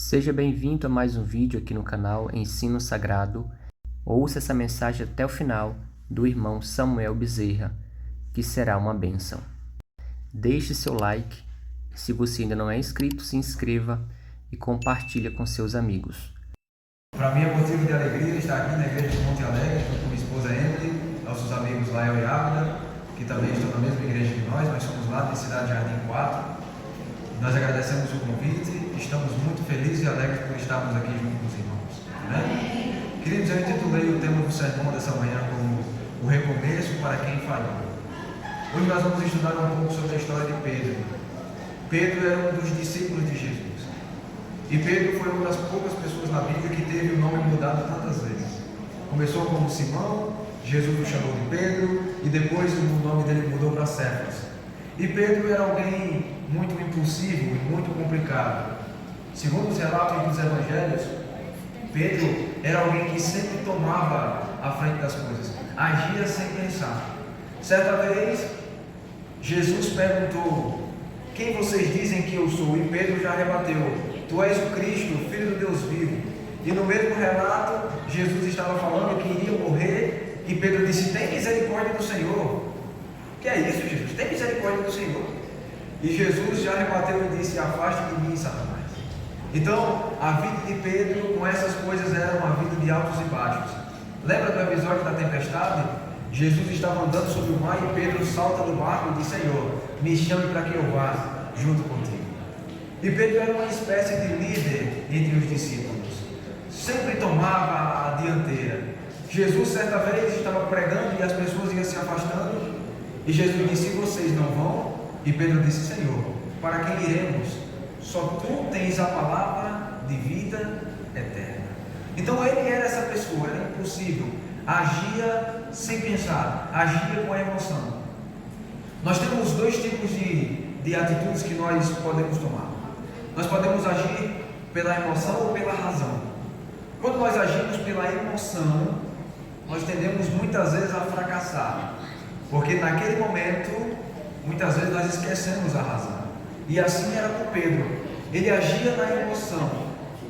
Seja bem-vindo a mais um vídeo aqui no canal Ensino Sagrado. Ouça essa mensagem até o final do irmão Samuel Bezerra, que será uma bênção. Deixe seu like, se você ainda não é inscrito, se inscreva e compartilhe com seus amigos. Para mim é motivo de alegria estar aqui na igreja de Monte Alegre, junto com minha esposa Emily, nossos amigos Lael e Águida, que também estão na mesma igreja que nós somos lá de Cidade Jardim 4. Nós agradecemos o convite, estamos muito felizes e alegres por estarmos aqui junto com os irmãos. Né? Queridos, eu intitulei o tema do sermão dessa manhã como o recomeço para quem falhou. Hoje nós vamos estudar um pouco sobre a história de Pedro. Pedro era um dos discípulos de Jesus. E Pedro foi uma das poucas pessoas na Bíblia que teve o nome mudado tantas vezes. Começou como Simão, Jesus o chamou de Pedro, e depois o nome dele mudou para Cefas. E Pedro era alguém muito impulsivo e muito complicado. Segundo os relatos dos evangelhos, Pedro era alguém que sempre tomava a frente das coisas, agia sem pensar. Certa vez, Jesus perguntou: quem vocês dizem que eu sou? E Pedro já rebateu: tu és o Cristo, o Filho do Deus vivo. E no mesmo relato, Jesus estava falando que iria morrer, e Pedro disse: tem misericórdia do Senhor. Que é isso, Jesus? Tem misericórdia do Senhor. E Jesus já rebateu e disse: afaste de mim, Satanás. Então, a vida de Pedro com essas coisas era uma vida de altos e baixos. Lembra do episódio da tempestade? Jesus estava andando sobre o mar e Pedro salta do barco e diz: Senhor, me chame para que eu vá junto contigo. E Pedro era uma espécie de líder entre os discípulos, sempre tomava a dianteira. Jesus certa vez estava pregando e as pessoas iam se afastando, e Jesus disse: vocês não vão? E Pedro disse: Senhor, para quem iremos? Só tu tens a palavra de vida eterna. Então ele era essa pessoa, era impossível, agia sem pensar, agia com a emoção. Nós temos dois tipos de atitudes que nós podemos tomar. Nós podemos agir pela emoção ou pela razão. Quando nós agimos pela emoção, nós tendemos muitas vezes a fracassar, porque naquele momento, muitas vezes nós esquecemos a razão. E assim era com Pedro. Ele agia na emoção.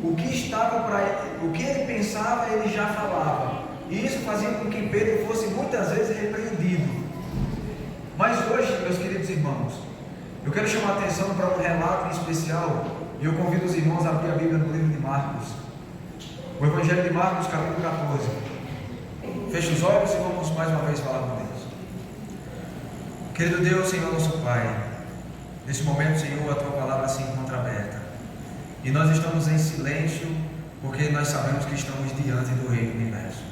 O que estava para ele, o que ele pensava, ele já falava. E isso fazia com que Pedro fosse muitas vezes repreendido. Mas hoje, meus queridos irmãos, eu quero chamar a atenção para um relato em especial, e eu convido os irmãos a abrir a Bíblia no livro de Marcos. O Evangelho de Marcos, capítulo 14. Feche os olhos e vamos mais uma vez falar com Deus. Querido Deus, Senhor nosso Pai, nesse momento, Senhor, a Tua palavra se encontra aberta. E nós estamos em silêncio, porque nós sabemos que estamos diante do Rei do Universo.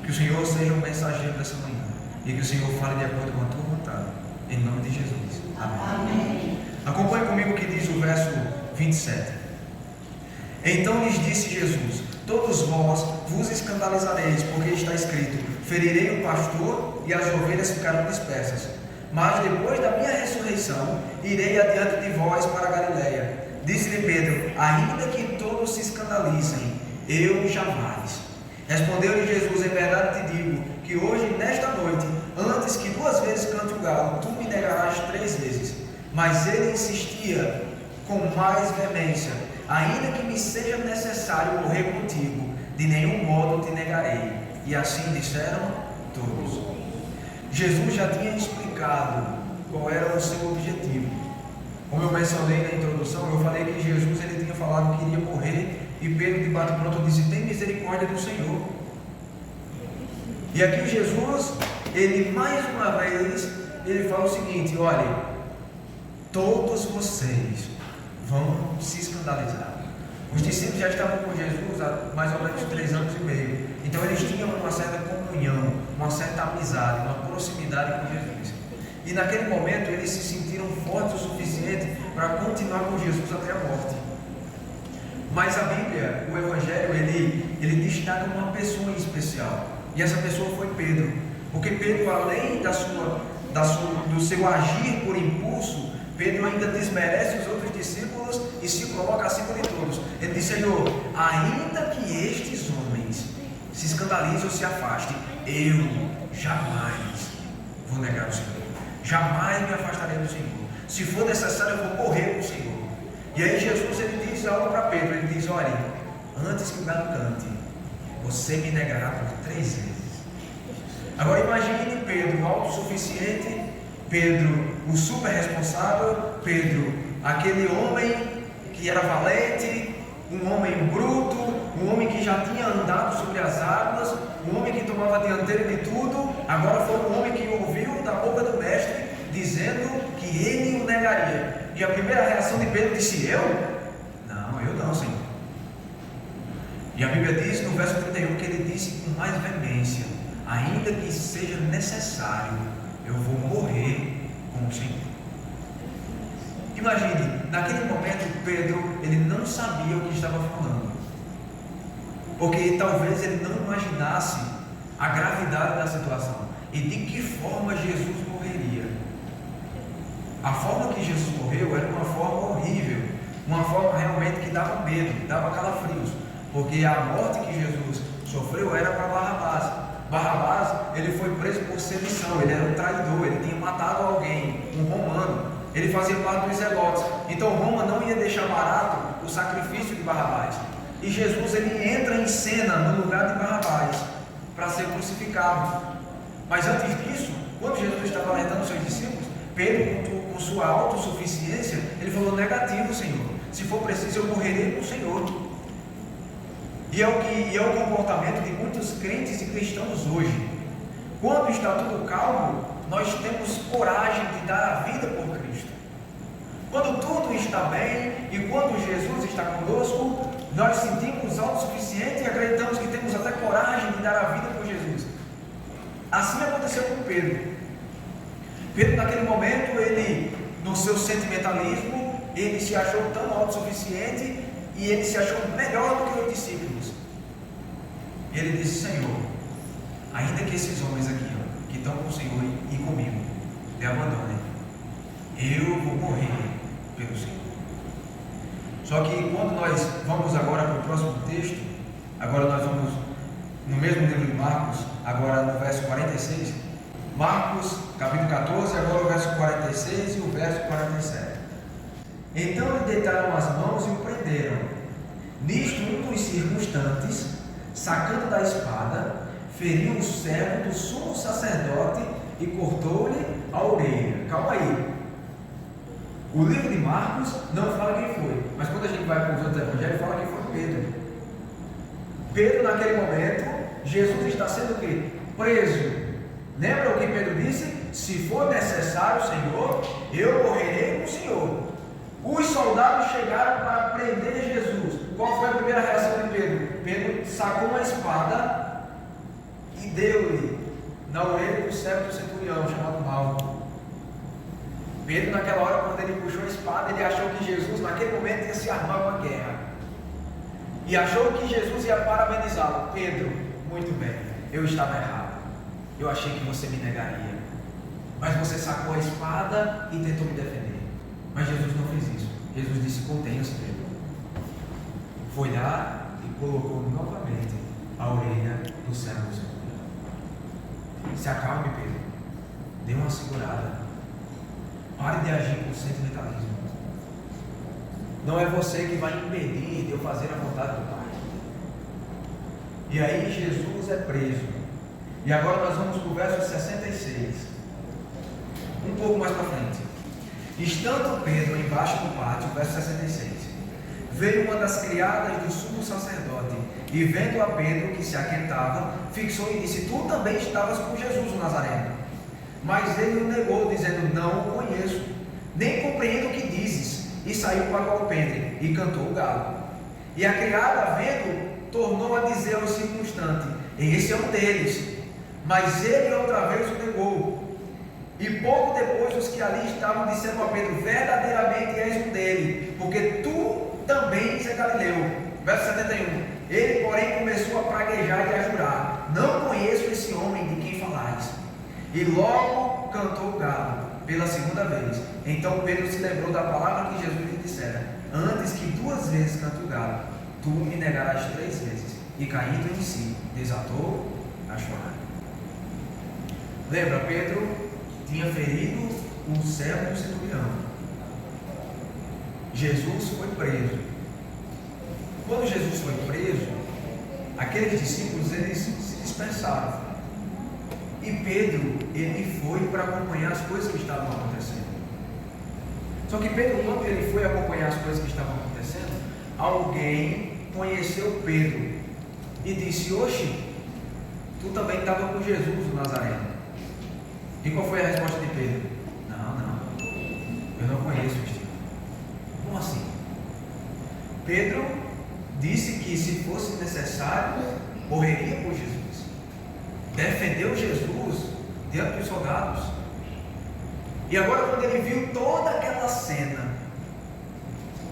Que o Senhor seja o mensageiro dessa manhã, e que o Senhor fale de acordo com a Tua vontade. Em nome de Jesus. Amém. Acompanhe comigo o que diz o verso 27. Então lhes disse Jesus: todos vós vos escandalizareis, porque está escrito: ferirei o pastor e as ovelhas ficarão dispersas. Mas depois da minha ressurreição, irei adiante de vós para a Galileia. Disse-lhe Pedro: ainda que todos se escandalizem, eu jamais. Respondeu-lhe Jesus: em verdade te digo, que hoje, nesta noite, antes que 2 vezes cante o galo, tu me negarás 3 vezes. Mas ele insistia com mais veemência: ainda que me seja necessário morrer contigo, de nenhum modo te negarei. E assim disseram todos. Jesus já tinha explicado qual era o seu objetivo. Como eu mencionei na introdução, eu falei que Jesus ele tinha falado que iria morrer, e Pedro de bate-pronto disse: tem misericórdia do Senhor. E aqui Jesus, ele mais uma vez, ele fala o seguinte: olha, todos vocês vão se escandalizar. Os discípulos já estavam com Jesus há mais ou menos 3 anos e meio. Então eles tinham uma certa comunhão, uma certa amizade, uma proximidade com Jesus. E naquele momento eles se sentiram fortes o suficiente para continuar com Jesus até a morte. Mas a Bíblia, o Evangelho, ele destaca uma pessoa em especial. E essa pessoa foi Pedro. Porque Pedro, além do seu agir por impulso, Pedro ainda desmerece os outros discípulos e se coloca acima de todos. Ele diz: Senhor, ainda que estes homens se escandalizem ou se afastem, eu jamais vou negar o Senhor. Jamais me afastarei do Senhor. Se for necessário, eu vou morrer com o Senhor. E aí Jesus ele diz diz algo para Pedro. Ele diz: olha, antes que o galo cante, você me negará por 3 vezes. Agora imagine Pedro, autossuficiente, Pedro, o super responsável, Pedro, aquele homem que era valente, um homem bruto, um homem que já tinha andado sobre as águas, um homem que tomava a dianteira de tudo. Agora foi um homem que ouviu da boca do mestre dizendo que ele o negaria. E a primeira reação de Pedro disse: eu? Não, Senhor. E a Bíblia diz no verso 31 que ele disse com mais veemência: ainda que seja necessário, eu vou morrer com o Senhor. Imagine, naquele momento Pedro, ele não sabia o que estava falando, porque talvez ele não imaginasse a gravidade da situação e de que forma Jesus morreria. A forma que Jesus morreu era uma forma horrível, uma forma realmente que dava medo, que dava calafrios, porque a morte que Jesus sofreu era para Barrabás. Barrabás, ele foi preso por sedição, ele era um traidor, ele tinha matado alguém, um romano, ele fazia parte dos zelotes. Então Roma não ia deixar barato o sacrifício de Barrabás. E Jesus, ele entra em cena no lugar de Barrabás para ser crucificado. Mas antes disso, quando Jesus estava alertando os seus discípulos, Pedro, com sua autossuficiência, ele falou: negativo, Senhor, se for preciso eu morrerei com o Senhor. E é o comportamento de muitos crentes e cristãos hoje. Quando está tudo calmo, nós temos coragem de dar a vida por Cristo. Quando tudo está bem e quando Jesus está conosco, nós sentimos autossuficientes e acreditamos que temos até coragem de dar a vida por Jesus. Assim aconteceu com Pedro. Pedro, naquele momento, ele, no seu sentimentalismo, ele se achou tão autossuficiente e ele se achou melhor do que os discípulos. E ele disse: Senhor, ainda que esses homens aqui, que estão com o Senhor e comigo, me abandonem, eu vou morrer pelo Senhor. Só que quando nós vamos agora para o próximo texto, agora nós vamos no mesmo livro de Marcos, agora no verso 46, Marcos capítulo 14, agora o verso 46 e o verso 47. Então lhe deitaram as mãos e o prenderam. Nisto, um dos circunstantes, sacando da espada, feriu o servo do sumo sacerdote e cortou-lhe a orelha. Calma aí. O livro de Marcos não fala quem foi, mas quando a gente vai para os outros evangelhos, fala que foi Pedro. Pedro, naquele momento, Jesus está sendo o quê? Preso. Lembra o que Pedro disse? Se for necessário, Senhor, eu morrerei com o Senhor. Os soldados chegaram para prender Jesus. Qual foi a primeira reação de Pedro? Pedro sacou uma espada e deu-lhe na orelha do servo do centurião, chamado Malco. Pedro, naquela hora, quando ele puxou a espada, ele achou que Jesus, naquele momento, ia se armar uma guerra. E achou que Jesus ia parabenizá-lo. Pedro, muito bem, eu estava errado. Eu achei que você me negaria. Mas você sacou a espada e tentou me defender. Mas Jesus não fez isso. Jesus disse: contenha-se, Pedro. Foi lá e colocou novamente a orelha do servo do Senhor. Se acalme, Pedro. Dê uma segurada. Pare de agir com sentimentalismo. Não é você que vai impedir de eu fazer a vontade do Pai. E aí Jesus é preso. E agora nós vamos para o verso 66. Um pouco mais para frente. Estando Pedro embaixo do pátio, verso 66, veio uma das criadas do sumo sacerdote, e vendo a Pedro que se aquietava, fixou e disse: tu também estavas com Jesus o Nazareno. Mas ele o negou, dizendo: não o conheço, nem compreendo o que dizes. E saiu para o alpendre e cantou o galo. E a criada, vendo, tornou a dizer ao circunstante: esse é um deles. Mas ele outra vez o negou. E pouco depois os que ali estavam disseram a Pedro: verdadeiramente és um dele, porque tu também és Galileu. Verso 71. Ele, porém, começou a praguejar e a jurar: não conheço esse homem de quem falais. E logo cantou o galo pela segunda vez. Então Pedro se lembrou da palavra que Jesus lhe dissera: antes que 2 vezes cante o galo, tu me negarás 3 vezes. E caindo em si, desatou a chorar. Lembra, Pedro tinha ferido um servo do centurião. Jesus foi preso. Quando Jesus foi preso, aqueles discípulos eles se dispersaram. E Pedro, ele foi para acompanhar as coisas que estavam acontecendo. Só que Pedro, quando ele foi acompanhar as coisas que estavam acontecendo, alguém conheceu Pedro e disse: oxe, tu também estava com Jesus o Nazareno. E qual foi a resposta de Pedro? Não, eu não conheço este homem. Como assim? Pedro disse que se fosse necessário, morreria por Jesus. Defendeu Jesus diante dos soldados. E agora, quando ele viu toda aquela cena,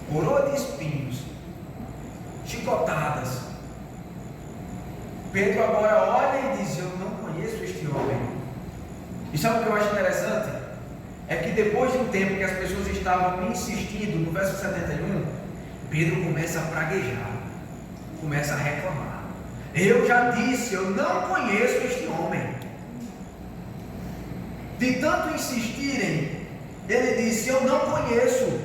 coroa de espinhos, chicotadas, Pedro agora olha e diz: eu não conheço este homem. E sabe o que eu acho interessante? É que depois de um tempo que as pessoas estavam insistindo, no verso 71, Pedro começa a praguejar, começa a reclamar. Eu já disse, eu não conheço este homem. De tanto insistirem, ele disse: eu não conheço,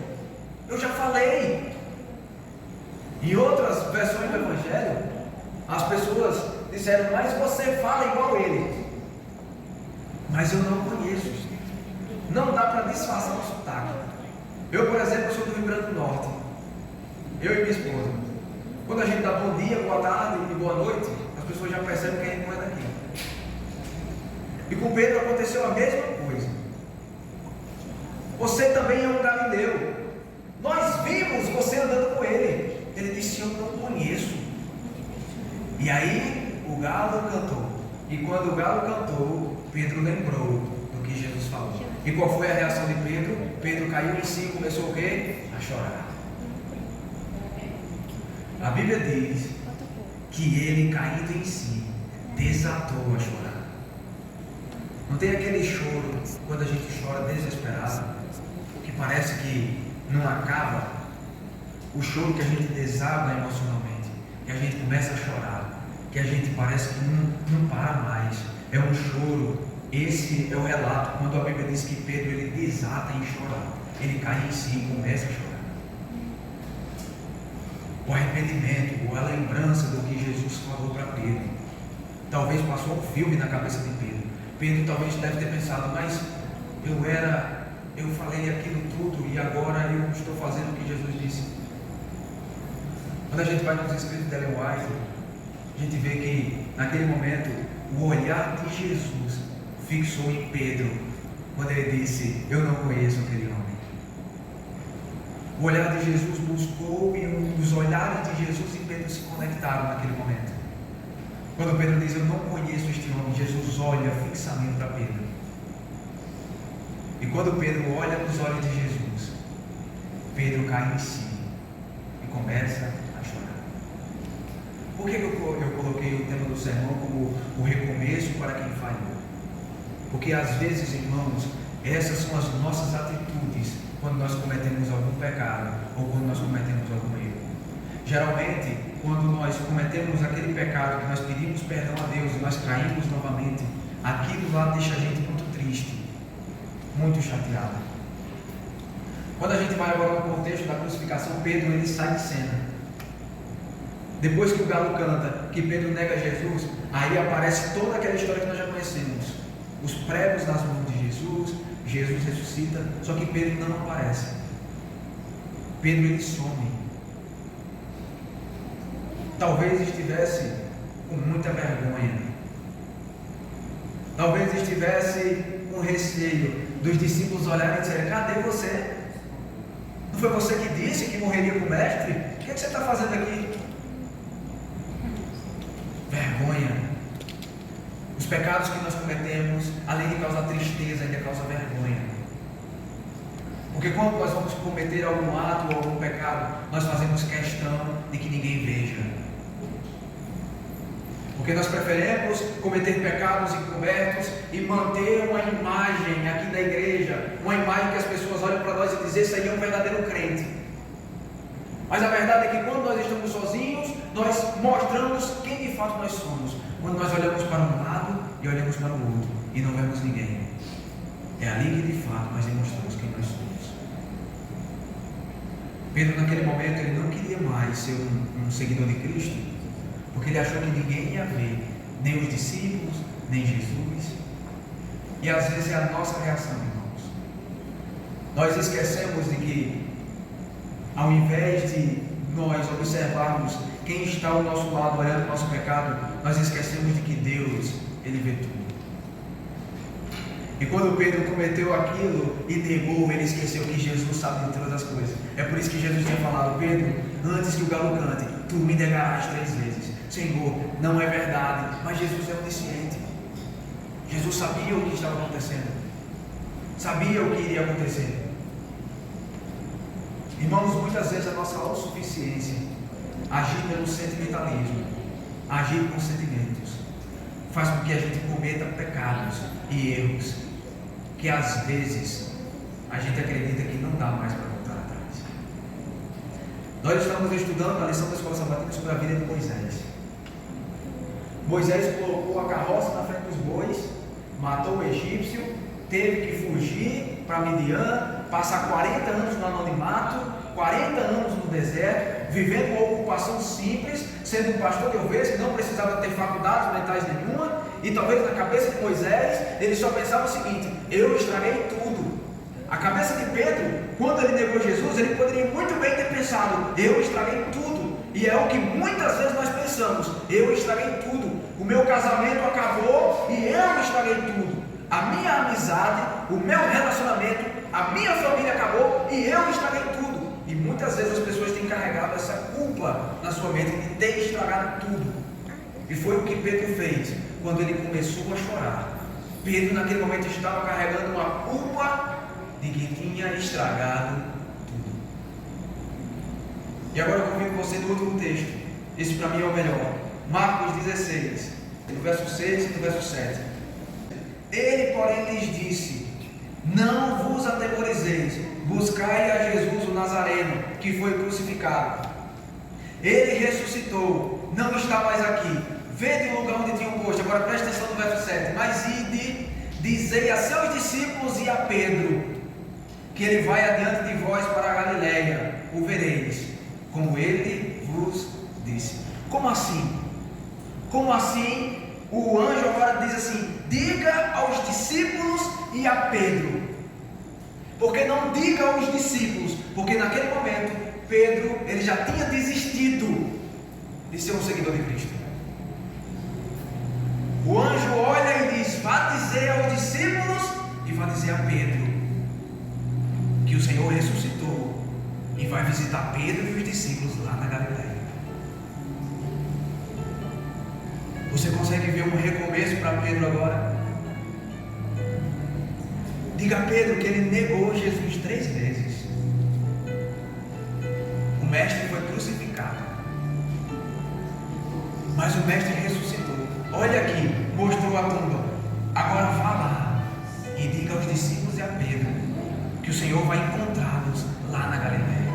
eu já falei. Em outras versões do Evangelho, as pessoas disseram: mas você fala igual ele. Mas eu não conheço. Não dá para disfarçar o sotaque. Eu, por exemplo, sou do Rio Grande do Norte. Eu e minha esposa. Quando a gente dá bom dia, boa tarde e boa noite, as pessoas já percebem que a gente não é daqui. E com Pedro aconteceu a mesma coisa. Você também é um galileu. Nós vimos você andando com ele. Ele disse: eu não conheço. E aí o galo cantou. E quando o galo cantou, Pedro lembrou do que Jesus falou. E qual foi a reação de Pedro? Pedro caiu em si e começou o quê? A chorar. A Bíblia diz que ele, caindo em si, desatou a chorar. Não tem aquele choro quando a gente chora desesperado, que parece que não acaba. O choro que a gente desaba emocionalmente, que a gente começa a chorar, que a gente parece que não para mais. É um choro. Esse é o relato quando a Bíblia diz que Pedro ele desata em chorar. Ele cai em si e começa a chorar. O arrependimento, ou a lembrança do que Jesus falou para Pedro. Talvez passou um filme na cabeça de Pedro. Pedro talvez deve ter pensado: mas eu falei aquilo tudo e agora eu estou fazendo o que Jesus disse. Quando a gente vai nos escritos de Ellen White, a gente vê que naquele momento o olhar de Jesus fixou em Pedro, quando ele disse: eu não conheço aquele homem. O olhar de Jesus buscou e os olhares de Jesus e Pedro se conectaram naquele momento. Quando Pedro diz: eu não conheço este homem, Jesus olha fixamente para Pedro. E quando Pedro olha nos olhos de Jesus, Pedro cai em si e começa a chorar. Por que eu coloquei o tema do sermão como o recomeço para quem falhou? Porque às vezes, irmãos, essas são as nossas atitudes quando nós cometemos algum pecado ou quando nós cometemos algum erro. Geralmente, quando nós cometemos aquele pecado que nós pedimos perdão a Deus e nós caímos novamente, aquilo lá deixa a gente muito triste, muito chateado. Quando a gente vai agora no contexto da crucificação, Pedro ele sai de cena. Depois que o galo canta, que Pedro nega Jesus, aí aparece toda aquela história que nós já conhecemos. Os pregos nas mãos de Jesus, Jesus ressuscita, só que Pedro não aparece. Pedro ele some. Talvez estivesse com muita vergonha. Talvez estivesse com receio dos discípulos olharem e dizerem: cadê você? Não foi você que disse que morreria com o mestre? O que você está fazendo aqui? Vergonha. Os pecados que nós cometemos, além de causar tristeza, ainda causa vergonha. Porque quando nós vamos cometer algum ato ou algum pecado, nós fazemos questão de que ninguém veja. Porque nós preferimos cometer pecados encobertos e manter uma imagem aqui da igreja, uma imagem que as pessoas olham para nós e dizem: esse aí é um verdadeiro crente. Mas a verdade é que quando nós estamos sozinhos, nós mostramos quem de fato nós somos. Quando nós olhamos para um lado e olhamos para o outro e não vemos ninguém, é ali que de fato nós demonstramos quem nós somos. Pedro, naquele momento, ele não queria mais ser um seguidor de Cristo, porque ele achou que ninguém ia ver, nem os discípulos, nem Jesus. E às vezes é a nossa reação, irmãos. Nós esquecemos de que, ao invés de nós observarmos quem está ao nosso lado olhando o nosso pecado, nós esquecemos de que Deus, Ele vê tudo. E quando Pedro cometeu aquilo e negou, ele esqueceu que Jesus sabe de todas as coisas. É por isso que Jesus tinha falado: Pedro, antes que o galo cante, tu me negarás 3 vezes. Senhor, não é verdade. Mas Jesus é onisciente. Jesus sabia o que estava acontecendo, sabia o que iria acontecer. Irmãos, muitas vezes a nossa autossuficiência, agir pelo sentimentalismo, agir com sentimentos, faz com que a gente cometa pecados e erros que às vezes a gente acredita que não dá mais para voltar atrás. Nós estamos estudando a lição da Escola Sabatina sobre a vida de Moisés. Moisés colocou a carroça na frente dos bois, matou o egípcio, teve que fugir para Midian, passar 40 anos no anonimato, 40 anos no deserto, vivendo uma ocupação simples, sendo um pastor de ovelhas que não precisava ter faculdades mentais nenhuma. E talvez na cabeça de Moisés, ele só pensava o seguinte: eu estraguei tudo. A cabeça de Pedro, quando ele negou Jesus, ele poderia muito bem ter pensado: eu estraguei tudo. E é o que muitas vezes nós pensamos: eu estraguei tudo. O meu casamento acabou e eu estraguei tudo. A minha amizade, o meu relacionamento, a minha família acabou e eu estraguei tudo. E muitas vezes as pessoas têm carregado essa culpa na sua mente de ter estragado tudo. E foi o que Pedro fez quando ele começou a chorar. Pedro naquele momento estava carregando uma culpa de que tinha estragado tudo. E agora eu convido você no último texto. Esse para mim é o melhor. Marcos 16, do verso 6 e do verso 7. Ele, porém, lhes disse: não vos atemorizeis, buscai a Jesus o Nazareno, que foi crucificado. Ele ressuscitou, não está mais aqui. Vede o lugar onde tinham posto. Agora preste atenção no verso 7. Mas ide, dizei a seus discípulos e a Pedro, que ele vai adiante de vós para a Galileia, o vereis, como ele vos disse. Como assim? Como assim? O anjo agora diz assim: diga aos discípulos e a Pedro. Porque não diga aos discípulos, porque naquele momento Pedro, ele já tinha desistido de ser um seguidor de Cristo. O anjo olha e diz: vá dizer aos discípulos e vá dizer a Pedro que o Senhor ressuscitou e vai visitar Pedro e os discípulos lá na Galileia. Você consegue ver um recomeço para Pedro agora? Diga a Pedro que ele negou Jesus 3 vezes. O mestre foi crucificado, mas o mestre ressuscitou. Olha aqui, mostrou a tumba. Agora vá lá e diga aos discípulos e a Pedro que o Senhor vai encontrá-los lá na Galileia.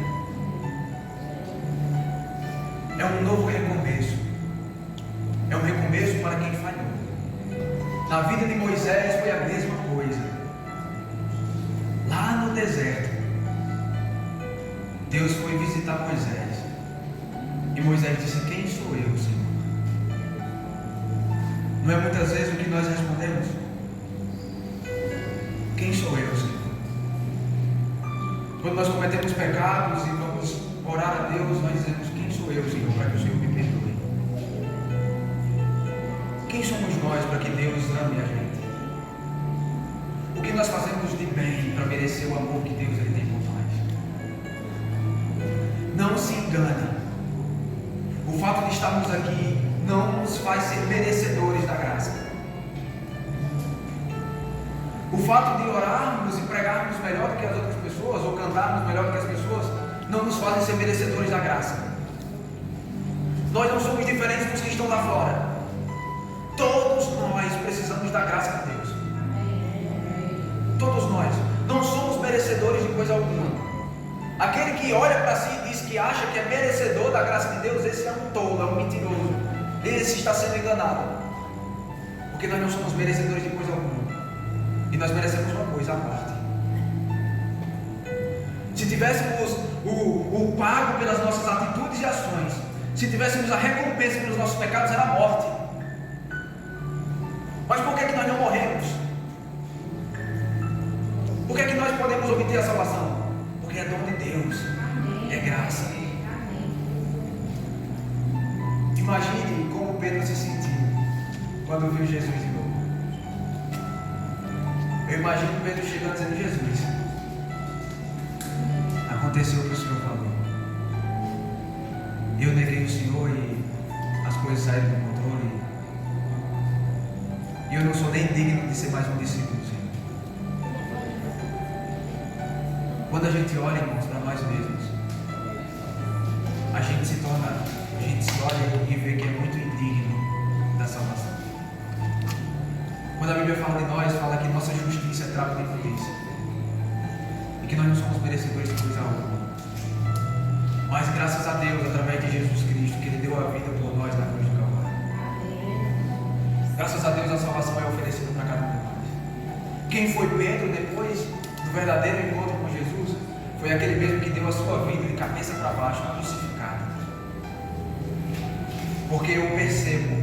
É um novo recomeço. É um recomeço para quem falhou. Na vida de Moisés foi a mesma coisa. Lá no deserto, Deus foi visitar Moisés. E Moisés disse: quem sou eu, Senhor? Não é muitas vezes o que nós respondemos? Quem sou eu, Senhor? Quando nós cometemos pecados e vamos orar a Deus, nós dizemos: quem sou eu, Senhor, para que o Senhor me perdoe? Quem somos nós para que Deus ame a gente? O que nós fazemos de bem para merecer o amor que Deus ele tem por nós? Não se engane. O fato de estarmos aqui não nos faz ser merecedores da graça. O fato de orarmos e pregarmos melhor do que as outras pessoas, ou cantarmos melhor do que as pessoas, não nos fazem ser merecedores da graça. Nós não somos diferentes dos que estão lá fora. Todos nós precisamos da graça de Deus. Todos nós. Não somos merecedores de coisa alguma. Aquele que olha para si e diz que acha que é merecedor da graça de Deus, esse é um tolo, é um mentiroso. Esse está sendo enganado. Porque nós não somos merecedores de coisa alguma. E nós merecemos uma coisa: a morte. Se tivéssemos o pago pelas nossas atitudes e ações, se tivéssemos a recompensa pelos nossos pecados, era a morte. Mas por que nós não morremos? Por que nós podemos obter a salvação? Porque é dom de Deus, é graça. Imagine como Pedro se sentiu quando viu Jesus de novo. Eu imagino Pedro chegando dizendo: Jesus, aconteceu o que o Senhor falou. Eu neguei o Senhor e as coisas saíram do controle. E eu não sou nem digno de ser mais um discípulo do Senhor. Quando a gente olha, irmãos, para nós mesmos, a gente se olha e vê que é muito indigno da salvação. Quando a Bíblia fala de nós, fala que nossa justiça é trapo de imundícia e que nós não somos merecedores de coisa alguma. Mas graças a Deus, através de Jesus Cristo, que Ele deu a vida por nós na cruz do Calvário. Graças a Deus, a salvação é oferecida para cada um de nós. Quem foi Pedro depois do verdadeiro encontro com Jesus foi aquele mesmo que deu a sua vida de cabeça para baixo, crucificado. Porque eu percebo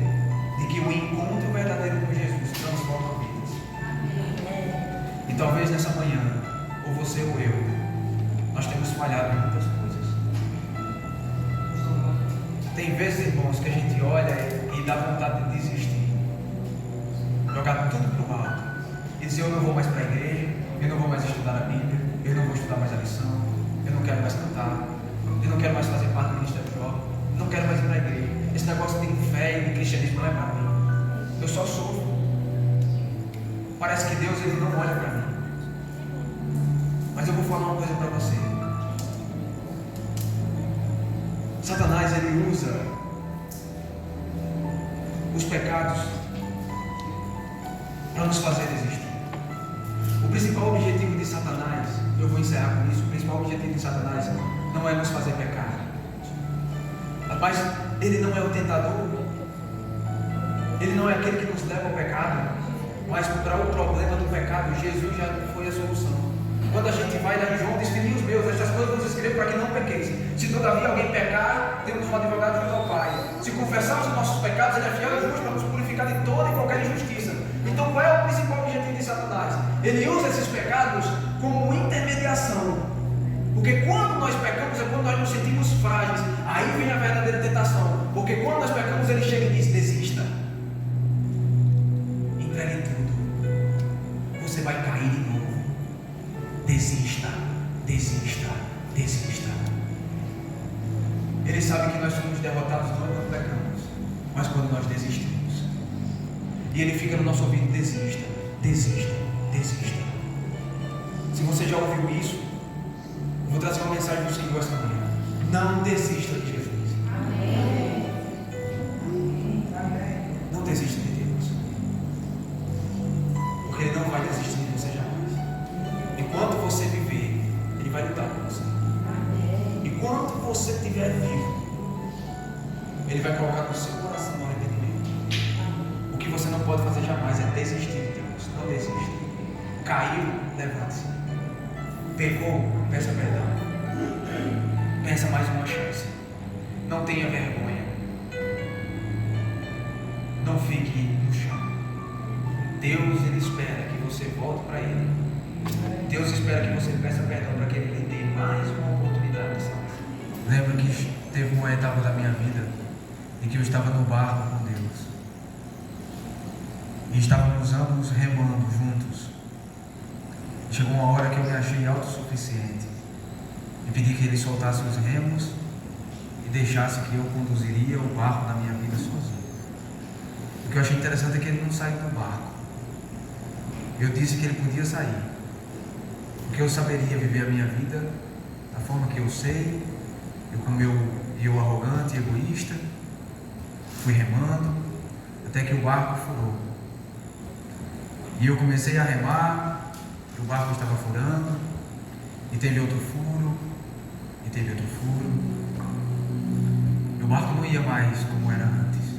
de que o encontro verdadeiro com Jesus transforma vidas. E talvez nessa manhã, ou você ou eu, nós temos falhado em muitas coisas. Tem vezes, irmãos, que a gente olha e dá vontade de desistir, jogar tudo para o alto e dizer: eu não vou mais para a igreja, eu não vou mais estudar a Bíblia, eu não vou estudar mais a lição, eu não quero mais cantar, eu não quero mais fazer parte do ministério jovem, eu não quero mais ir para a igreja. Esse negócio de fé e de cristianismo não é para mim. Eu só sofro. Parece que Deus ele não olha para mim. Mas eu vou falar uma coisa para você. Satanás ele usa os pecados para nos fazer desistir. O principal objetivo de Satanás, eu vou encerrar com isso, o principal objetivo de Satanás não é nos fazer pecar. Mas ele não é o tentador, ele não é aquele que nos leva ao pecado, mas para o problema do pecado, Jesus já foi a solução. Quando a gente vai lá em João, diz: filhinhos meus, estas coisas vos escrevo para que não pequeis. Se todavia alguém pecar, temos um advogado junto ao Pai. Se confessarmos os nossos pecados, ele é fiel e justo para nos purificar de toda e qualquer injustiça. Então qual é o principal objetivo de Satanás? Ele usa esses pecados como intermediação. Porque quando nós pecamos é quando nós nos sentimos frágeis. Aí vem a verdadeira tentação. Porque quando nós pecamos, ele chega e diz: desista. Entregue tudo. Você vai cair de novo. Desista, desista, desista. Ele sabe que nós somos derrotados não quando pecamos, mas quando nós desistimos. E ele fica no nosso ouvido: desista, desista, desista. Se você já ouviu isso, eu vou trazer uma mensagem do Senhor esta manhã. Não desista de Jesus. Amém. Não desista de Deus. Porque Ele não vai desistir de você jamais. Enquanto você viver, Ele vai lutar por você. Enquanto você estiver vivo, Ele vai colocar no seu coração o arrependimento. O que você não pode fazer jamais é desistir de Deus. Não desista. Caiu, levante-se. Pecou, peça perdão. Peça mais uma chance. Não tenha vergonha. Não fique no chão. Deus ele espera que você volte para Ele. Deus espera que você peça perdão para que Ele lhe dê mais uma oportunidade de salvação. Lembro que teve uma etapa da minha vida em que eu estava no barco com Deus. E estávamos ambos remando juntos. Chegou uma hora que eu me achei autossuficiente e pedi que Ele soltasse os remos e deixasse que eu conduziria o barco da minha vida sozinho. O que eu achei interessante é que Ele não saiu do barco. Eu disse que Ele podia sair, porque eu saberia viver a minha vida da forma que eu sei. Eu, como eu arrogante e egoísta, fui remando até que o barco furou. E eu comecei a remar. O barco estava furando, e teve outro furo, e teve outro furo. E o barco não ia mais como era antes.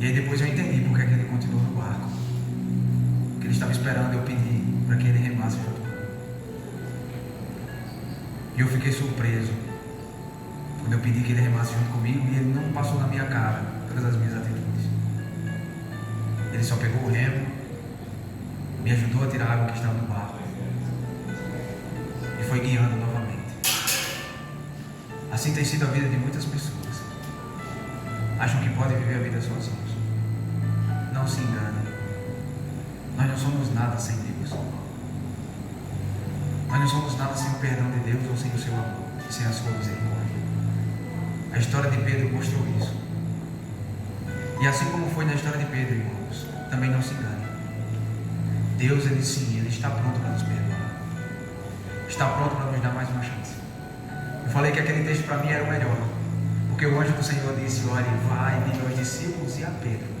E aí depois eu entendi porque é que ele continuou no barco. Porque ele estava esperando eu pedir para que ele remasse junto comigo. E eu fiquei surpreso quando eu pedi que ele remasse junto comigo e ele não passou na minha cara todas as minhas atitudes. Ele só pegou o remo, me ajudou a tirar a água que estava no barco e foi guiando novamente. Assim tem sido a vida de muitas pessoas. Acham que podem viver a vida sozinhos. Não se enganem. Nós não somos nada sem Deus. Nós não somos nada sem o perdão de Deus ou sem o seu amor e sem a sua misericórdia. A história de Pedro mostrou isso. E assim como foi na história de Pedro, irmãos, também não se enganem. Deus, Ele sim, Ele está pronto para nos perdoar. Está pronto para nos dar mais uma chance. Eu falei que aquele texto para mim era o melhor. Porque o anjo do Senhor disse: olhe, vai, diga aos discípulos e a Pedro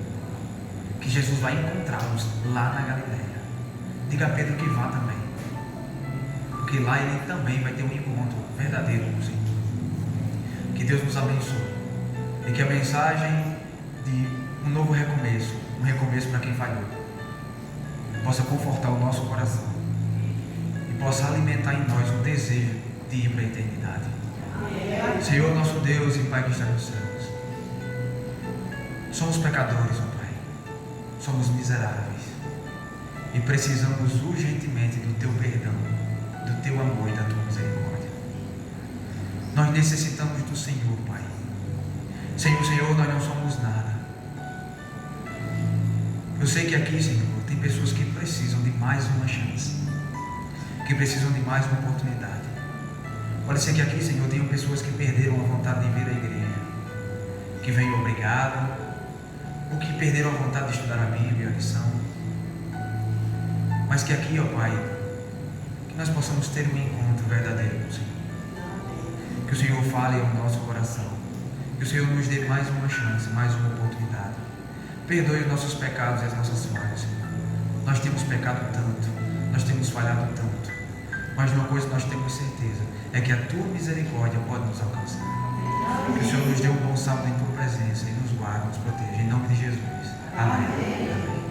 que Jesus vai encontrá-los lá na Galileia. Diga a Pedro que vá também, porque lá ele também vai ter um encontro verdadeiro com o Senhor. Que Deus nos abençoe e que a mensagem de um novo recomeço, um recomeço para quem falhou, possa confortar o nosso coração e possa alimentar em nós o desejo de ir para a eternidade. Senhor, nosso Deus e Pai que está nos céus, somos pecadores, ó Pai, somos miseráveis e precisamos urgentemente do Teu perdão, do Teu amor e da Tua misericórdia. Nós necessitamos do Senhor, Pai. Sem o Senhor nós não somos nada. Eu sei que aqui, Senhor, tem pessoas que precisam de mais uma chance, que precisam de mais uma oportunidade. Pode ser que aqui, Senhor, tenham pessoas que perderam a vontade de vir à igreja, que vêm obrigado, ou que perderam a vontade de estudar a Bíblia, a lição. Mas que aqui, ó Pai, que nós possamos ter um encontro verdadeiro com o Senhor. Que o Senhor fale ao nosso coração. Que o Senhor nos dê mais uma chance, mais uma oportunidade. Perdoe os nossos pecados e as nossas falhas, Senhor. Nós temos pecado tanto, nós temos falhado tanto. Mas uma coisa nós temos certeza, é que a Tua misericórdia pode nos alcançar. Que o Senhor nos dê um bom sábado em Tua presença e nos guarde, nos proteja. Em nome de Jesus. Amém.